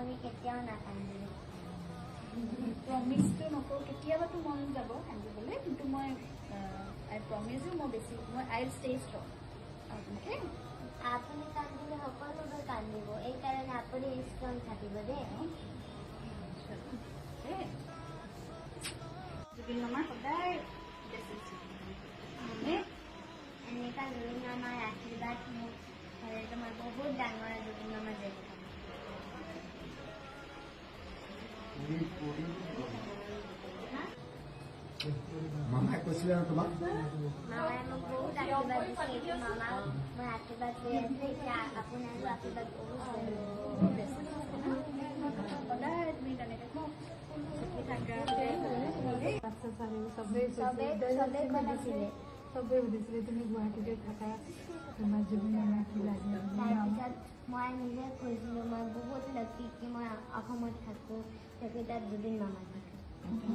আপুনি কেতিয়াও নাকান্দিব। প্ৰমিছটো নকৰোঁ, কেতিয়াবাতো মন যাব কান্দিবলৈ, কিন্তু মই আই প্ৰমিছ ইউ মই আই ষ্টে ষ্ট্ৰং। অ'কে, আপুনি কান্দিলে সকলোবোৰ কান্দিব, এইকাৰণে আপুনি ষ্ট্ৰং থাকিব দেই। জুবিন মামাৰ সদায় এনেকুৱা জুবিন মামাৰ আশীৰ্বাদ মোক হ'লেতো মই বহুত ডাঙৰ জুবিন মামা যেন পাম। মামাই কৈছিলে আৰু তোমাক মামাই মোক বহুত আশীৰ্বাদ দিছে, এইটো মামাক মই আশীৰ্বাদ কৰি আছোঁ। এতিয়া আপোনাৰো আশীৰ্বাদ বহুত সদায় তুমি তেনেকৈ থাকা। চবেই সুধিছিলে তুমি গুৱাহাটীতে থাকা, তোমাৰ জুবিন মামাক কি লাগে। তাৰপিছত মই নিজে কৈছিলোঁ মই বহুত লাকি কি মই অসমত থাকোঁ, তাত জুবিন মামা থাকোঁ।